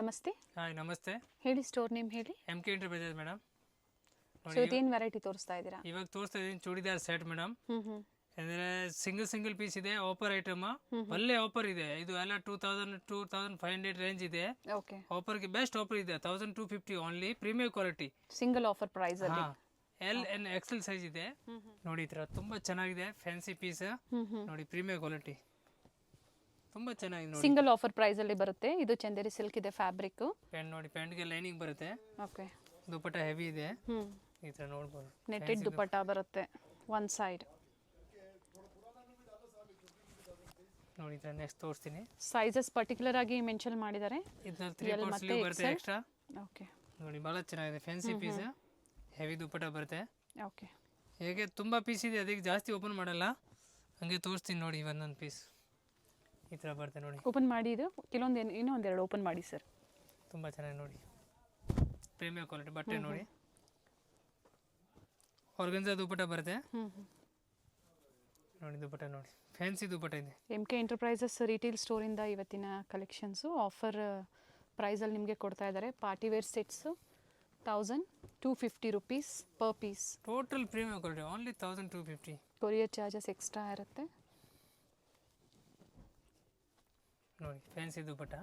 ನಮಸ್ತೆ. ಹಾಯ್ ನಮಸ್ತೆ. ಹೇಳಿ ಸ್ಟೋರ್ ನೇಮ್ ಹೇಳಿ. MK enterprises madam. ಸೊ ಇದೇನು ವೆರೈಟಿ ತೋರಿಸ್ತಾ ಇದ್ದೀರಾ? ಇವಾಗ ತೋರಿಸ್ತಾ ಇದ್ದೀನಿ ಚೂಡಿದಾರ್ ಸೆಟ್ ಮೇಡಮ್. ಅಂದರೆ ಸಿಂಗಲ್ ಪೀಸ್ ಇದೆ, ಆಫರ್ ಐಟಮ್, ಒಳ್ಳೆ ಆಫರ್ ಇದೆ. ಇದು ಎಲ್ಲ 2500 ರೇಂಜ್ ಇದೆ. ಓಕೆ. ಆಫರ್ಗೆ ಬೆಸ್ಟ್ ಆಫರ್ ಇದೆ. 1250 only, premium quality, single offer price ಅಲ್ಲಿ. LN XL ಸೈಜ್ ಇದೆ ನೋಡಿ. ಈ ತರ ತುಂಬಾ ಚೆನ್ನಾಗಿದೆ, ಫ್ಯಾನ್ಸಿ ಪೀಸ್ ನೋಡಿ, ಪ್ರೀಮಿಯಂ ಕ್ವಾಲಿಟಿ ತುಂಬಾ ಚೆನ್ನಾಗಿದೆ ನೋಡಿ. ಸಿಂಗಲ್ ಆಫರ್ ಪ್ರೈಸ್ ಅಲ್ಲಿ ಬರುತ್ತೆ. ಇದು ಚಂದೇರಿ ಸಿಲ್ಕ್ ಇದೆ ಫ್ಯಾಬ್ರಿಕ್. ಪ್ಯಾಂಟ್ ನೋಡಿ, ಪ್ಯಾಂಟ್ಗೆ ಲೈನಿಂಗ್ ಬರುತ್ತೆ. ಓಕೆ. ದುಪಟ್ಟ ಹೆವಿ ಇದೆ, ಈ ತರ ನೋಡಬಹುದು. ನೆಟೆಡ್ ದುಪಟ್ಟ ಬರುತ್ತೆ ಒನ್ ಸೈಡ್ ನೋಡಿ. ಈ ತರ ನೆಕ್ಸ್ಟ್ ತೋರಿಸ್ತೀನಿ. ಸೈಜಸ್ ಪರ್ಟಿಕ್ಯುಲರ್ ಆಗಿ ಮೆನ್ಷನ್ ಮಾಡಿದ್ದಾರೆ. ಇದರಲ್ಲಿ 3/4 ಸ್ಲೀವ್ ಬರುತ್ತೆ ಎಕ್ಸ್ಟ್ರಾ. ಓಕೆ. ನೋಡಿ ಬಹಳ ಚೆನ್ನಾಗಿದೆ, ಫ್ಯಾನ್ಸಿ ಪೀಸ್, ಹೆವಿ ದುಪಟ್ಟ ಬರುತ್ತೆ. ಓಕೆ. ಹೇಗೆ ತುಂಬಾ ಪೀಸ್ ಇದೆ, ಅದಕ್ಕೆ ಜಾಸ್ತಿ ಓಪನ್ ಮಾಡಲ್ಲ, ಹಂಗೆ ತೋರಿಸ್ತೀನಿ ನೋಡಿ. ಒಂದೊಂದು ಪೀಸ್ ಈ ಥರ ಬರುತ್ತೆ ನೋಡಿ. ಓಪನ್ ಮಾಡಿ, ಇದು ಕೆಲವೊಂದು ಇನ್ನೂ ಒಂದೆರಡು ಓಪನ್ ಮಾಡಿ ಸರ್. ತುಂಬ ಚೆನ್ನಾಗಿ ನೋಡಿ, ಪ್ರೀಮಿಯಂ ಕ್ವಾಲಿಟಿ ಬಟ್ಟೆ ನೋಡಿ. ಆರ್ಗನ್ಜಾ ದುಪಟ್ಟ ಬರುತ್ತೆ ನೋಡಿ. ದುಪಟ್ಟ ನೋಡಿ, ಫ್ಯಾನ್ಸಿ ದುಪಟ್ಟ ಇದೆ. MK ಎಂಟರ್ಪ್ರೈಸಸ್ ರಿಟೇಲ್ ಸ್ಟೋರಿಂದ ಇವತ್ತಿನ ಕಲೆಕ್ಷನ್ಸು ಆಫರ್ ಪ್ರೈಸಲ್ಲಿ ನಿಮಗೆ ಕೊಡ್ತಾ ಇದ್ದಾರೆ. Party wear sets 1250 rupees per piece. Total premium quality only 1250. Courier charges extra ಇರುತ್ತೆ ನೋಡಿ. Fancy dupatta,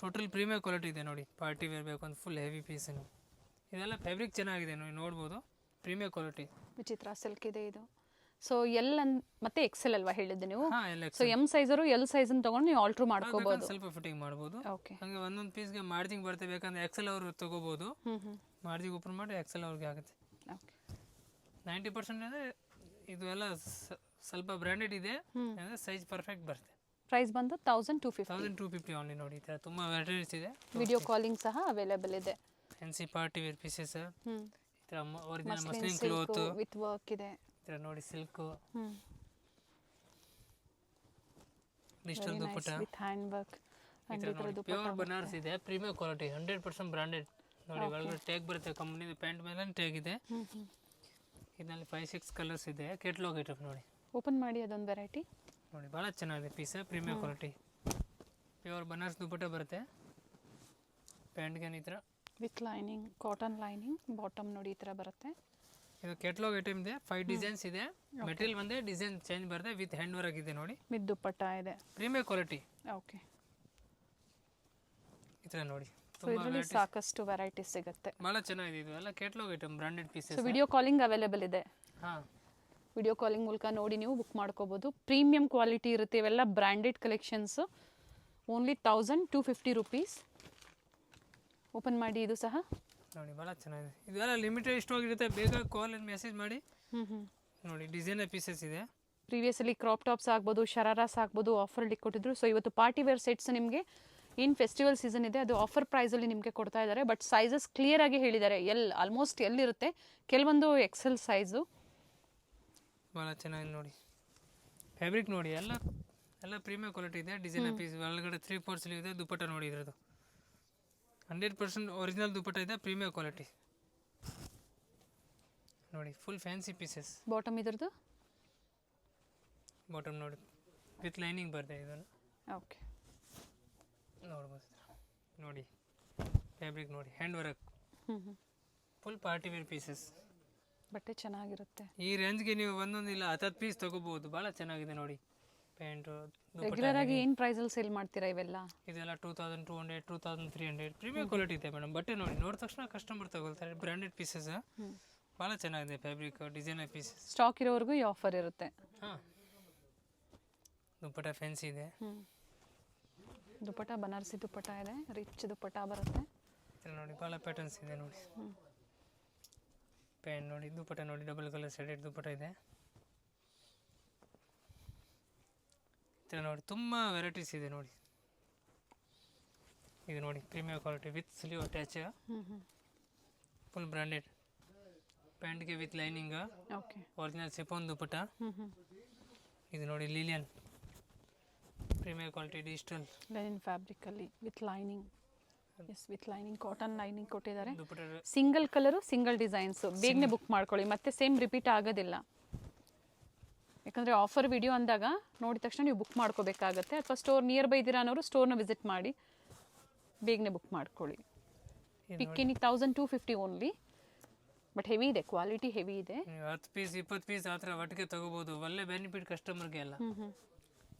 total premium quality ಇದೆ ನೋಡಿ. ಪಾರ್ಟಿ ವೇರ್ ಬೇಕು ಒಂದು ಫುಲ್ ಹೆವಿ ಪೀಸ್. ಇದೆಲ್ಲ ಫ್ಯಾಬ್ರಿಕ್ ಚೆನ್ನಾಗಿದೆ ನೋಡಿ, ನೋಡ್ಬೋದು, ಪ್ರೀಮಿಯಂ ಕ್ವಾಲಿಟಿ. ವಿಚಿತ್ರ ಸಿಲ್ಕ್ ಇದೆ ಇದು. ಸೊ ಮತ್ತೆ ಎಕ್ಸೆಲ್ ಅಲ್ವಾ ಹೇಳಿದ್ದು ನೀವು? ಎಲ್ಲ ಸೊ M ಸೈಜರು L ಸೈಜನ್ನು ತಗೊಂಡು ನೀವು ಆಲ್ಟರ್ ಮಾಡ್ಕೋಬಹುದು, ಸ್ವಲ್ಪ ಫಿಟ್ಟಿಂಗ್ ಮಾಡ್ಬೋದು. ಓಕೆ. ಹಂಗೆ ಒಂದೊಂದು ಪೀಸ್ಗೆ ಮಾರ್ಜಿಂಗ್ ಬರುತ್ತೆ, ಬೇಕಂದ್ರೆ XL ಅವರು ತಗೋಬಹುದು. ಮಾರ್ಜಿಂಗ್ ಓಪನ್ ಮಾಡಿ XL ಅವ್ರಿಗೆ ಆಗುತ್ತೆ. ಓಕೆ. 90% ಅಂದರೆ ಇದು ಎಲ್ಲ ಸ್ವಲ್ಪ ಬ್ರ್ಯಾಂಡೆಡ್ ಇದೆ, ಅಂದರೆ ಸೈಜ್ ಪರ್ಫೆಕ್ಟ್ ಬರುತ್ತೆ. ಪ್ರೈಸ್ ಬಂದು 1250 ಓನ್ಲಿ ನೋಡಿ. ಈ ಥರ ತುಂಬ ವೆರೈಟೀಸ್ ಇದೆ. ವಿಡಿಯೋ ಕಾಲಿಂಗ್ ಸಹ ಅವೈಲೇಬಲ್ ಇದೆ. ಫ್ಯಾನ್ಸಿ ಪಾರ್ಟಿ ವೇರ್ ಪೀಸಸ್, ಈ ಥರ original muslin cloth with work ಇದೆ. ಈ ಥರ ನೋಡಿ, silk, digital dupatta with hand work, pure Banaras ಇದೆ, ಪ್ರೀಮಿಯಂ ಕ್ವಾಲಿಟಿ, 100% ಬ್ರಾಂಡೆಡ್ ನೋಡಿ. ಒಳಗಡೆ ಟ್ಯಾಗ್ ಬರುತ್ತೆ, ಕಂಪ್ನಿದು ಪ್ಯಾಂಟ್ ಮೇಲೆ ಟ್ಯಾಗ್ ಇದೆ. ಇದರಲ್ಲಿ 5-6 ಕಲರ್ಸ್ ಇದೆ. ಕೆಟ್ಲಾಗ್ ಐಟಮ್ ನೋಡಿ. ಓಪನ್ ಮಾಡಿ ಅದೊಂದು ವೆರೈಟಿ ನೋಡಿ, ಭಾಳ ಚೆನ್ನಾಗಿದೆ piece, premium quality, pure Banaras dupatta ಬರುತ್ತೆ. ಪ್ಯಾಂಟ್ಗೆ ಈ ಥರ with lining, cotton lining, bottom ನೋಡಿ ಈ ಥರ ಬರುತ್ತೆ. ಇದು ಕೆಟ್ಲಾಗ್ ಐಟಮ್ ಇದೆ. 5 ಡಿಸೈನ್ಸ್ ಇದೆ. ಮೆಟೀರಿಯಲ್ ಬಂದೆ ಡಿಸೈನ್ ಚೇಂಜ್ ಬರುತ್ತೆ, ವಿತ್ ಹ್ಯಾಂಡ್ ವರ್ಕ್ ಇದೆ ನೋಡಿ. ವಿತ್ ದುಪಟ್ಟ ಇದೆ, ಪ್ರೀಮಿಯಂ ಕ್ವಾಲಿಟಿ. ಓಕೆ. ಈ ಥರ ನೋಡಿ, ಸೊ ಇದರಲ್ಲಿ ಸಾಕಷ್ಟು ವೆರೈಟೀಸ್ ಸಿಗುತ್ತೆ. ಭಾಳ ಚೆನ್ನಾಗಿದೆ. ಇದು ಎಲ್ಲ catalogue item, branded pieces. So video calling available ಇದೆ. ಹಾಂ, ವಿಡಿಯೋ ಕಾಲಿಂಗ್ ಮೂಲಕ ನೋಡಿ ನೀವು ಬುಕ್ ಮಾಡ್ಕೋಬೋದು. ಪ್ರೀಮಿಯಂ ಕ್ವಾಲಿಟಿ ಇರುತ್ತೆ, ಇವೆಲ್ಲ branded collections. Only 1250 rupees. Open ಮಾಡಿ, ಇದು ಸಹ ನೋಡಿ, ಭಾಳ ಚೆನ್ನಾಗಿದೆ. ಇದೆಲ್ಲ ಲಿಮಿಟೆಡ್ ಸ್ಟಾಕ್ ಇರುತ್ತೆ, ಬೇಗ ಕಾಲ್ ಮೆಸೇಜ್ ಮಾಡಿ ನೋಡಿ. ಡಿಸೈನರ್ ಪೀಸಸ್ ಇದೆ. ಪ್ರೀವಿಯಸ್ಲಿ ಕ್ರಾಪ್ ಟಾಪ್ಸ್ ಆಗ್ಬೋದು, ಶರಾರಾಸ್ ಆಗ್ಬೋದು, ಆಫರಲ್ಲಿ ಕೊಟ್ಟಿದ್ರು. ಸೊ ಇವತ್ತು ಪಾರ್ಟಿ ವೇರ್ ಸೆಟ್ಸ್ ನಿಮಗೆ ಏನು ಫೆಸ್ಟಿವಲ್ ಸೀಸನ್ ಇದೆ ಅದು ಆಫರ್ ಪ್ರೈಸಲ್ಲಿ ನಿಮಗೆ ಕೊಡ್ತಾ ಇದ್ದಾರೆ. ಬಟ್ ಸೈಜಸ್ ಕ್ಲಿಯರ್ ಆಗಿ ಹೇಳಿದ್ದಾರೆ. ಆಲ್ಮೋಸ್ಟ್ ಇರುತ್ತೆ, ಕೆಲವೊಂದು XL ಸೈಜು. ಭಾಳ ಚೆನ್ನಾಗಿದೆ ನೋಡಿ. ಫ್ಯಾಬ್ರಿಕ್ ನೋಡಿ, ಎಲ್ಲ ಪ್ರೀಮಿಯಂ ಕ್ವಾಲಿಟಿ ಇದೆ. ಡಿಸೈನರ್ ಪೀಸ್, ಒಳಗಡೆ 3/4 ಸ್ಲೀವ್ ಇದೆ. ದುಪಟ್ಟ ನೋಡಿ, ಇದ್ರದ್ದು 100% ಒರಿಜಿನಲ್ ದುಪಟ್ಟ ಇದೆ, ಪ್ರೀಮಿಯಂ ಕ್ವಾಲಿಟಿ ನೋಡಿ. Full fancy pieces. ಬಾಟಮ್ ಇದ್ರದ್ದು ಬಾಟಮ್ ನೋಡಿ, ವಿತ್ ಲೈನಿಂಗ್ ಬರ್ತದೆ. ಇದನ್ನು ಓಕೆ, ನೋಡ್ಬೋದು ನೋಡಿ. ಫ್ಯಾಬ್ರಿಕ್ ನೋಡಿ, hand work, full party wear pieces. ಬಟ್ಟೆ ಚೆನ್ನಾಗಿರುತ್ತೆ. ಈ ರೇಂಜ್ಗೆ ನೀವು ಒಂದೊಂದಿಲ್ಲ 10 ಪೀಸ್ ತಗೋಬಹುದು. ಭಾಳ ಚೆನ್ನಾಗಿದೆ ನೋಡಿ. ಪ್ಯಾಂಟು ರೆಗ್ಯುಲರ್ ಆಗಿ ಏನು ಪ್ರೈಸಲ್ಲಿ ಸೇಲ್ ಮಾಡ್ತೀರಾ ಇವೆಲ್ಲ? ಇದೆಲ್ಲ 2200, 2300 ಪ್ರೀಮಿಯಂ ಕ್ವಾಲಿಟಿ ಇದೆ ಮೇಡಮ್. ಬಟ್ಟೆ ನೋಡಿ, ನೋಡಿದ ತಕ್ಷಣ ಕಸ್ಟಮರ್ ತಗೊಳ್ತಾರೆ. ಬ್ರ್ಯಾಂಡೆಡ್ ಪೀಸಸ್, ಭಾಳ ಚೆನ್ನಾಗಿದೆ. Fabric, designer pieces. ಸ್ಟಾಕ್ ಇರೋವರೆಗೂ ಈ ಆಫರ್ ಇರುತ್ತೆ. ಹಾಂ, ದುಪಟ್ಟ ಫ್ಯಾನ್ಸಿ ಇದೆ. ದುಪಟ್ಟ ಬನಾರಸಿ ದುಪಟ್ಟ ಇದೆ, ರಿಚ್ ದುಪಟ್ಟ ಬರುತ್ತೆ. ನೋಡಿ, ಭಾಳ ಪ್ಯಾಟರ್ನ್ಸ್ ಇದೆ ನೋಡಿ. ಪ್ಯಾಂಟ್ ನೋಡಿ, ದುಪಟ್ಟ ನೋಡಿ, ಡಬಲ್ ಕಲರ್ ಸೆಡೆಡ್ ದುಪಟ್ಟ ಇದೆ. ನೋಡಿ, ತುಂಬ ವೆರೈಟೀಸ್ ಇದೆ ನೋಡಿ. ಇದು ನೋಡಿ, premium quality with sleeve attach, full branded. ಪ್ಯಾಂಟ್ಗೆ with lining, okay. Original chiffon dupatta. ಇದು ನೋಡಿ, Lilian premium quality digital linen ಫ್ಯಾಬ್ರಿಕಲ್ಲಿ with lining. With lining, cotton lining ಕೊಟ್ಟಿದ್ದಾರೆ. Dupatta single colour, single designs. ಬೇಗನೆ ಬುಕ್ ಮಾಡ್ಕೊಳ್ಳಿ, ಮತ್ತೆ ಸೇಮ್ ರಿಪೀಟ್ ಆಗೋದಿಲ್ಲ. ಯಾಕಂದರೆ ಆಫರ್ ವಿಡಿಯೋ ಅಂದಾಗ ನೋಡಿದ ತಕ್ಷಣ ನೀವು ಬುಕ್ ಮಾಡ್ಕೋಬೇಕಾಗತ್ತೆ. ಅಥವಾ ಸ್ಟೋರ್ ನಿಯರ್ ಬೈ ಇದ್ದೀರಾ ಅನ್ನೋರು ಸ್ಟೋರ್ನ ವಿಸಿಟ್ ಮಾಡಿ ಬೇಗನೆ ಬುಕ್ ಮಾಡ್ಕೊಳ್ಳಿ. ಇದು ಪಿಕ್ಕಿನಿ 1250 ಓನ್ಲಿ, ಬಟ್ ಹೆವಿ ಇದೆ, ಕ್ವಾಲಿಟಿ ಹೆವಿ ಇದೆ. ನೀವು 10 ಪೀಸ್ 20 ಪೀಸ್ ಆ ಥರ ಒಟ್ಟಿಗೆ ತೊಗೋಬೋದು. ಒಳ್ಳೆ ಬೆನಿಫಿಟ್ ಕಸ್ಟಮರ್ಗೆ ಎಲ್ಲ. ಹ್ಞೂ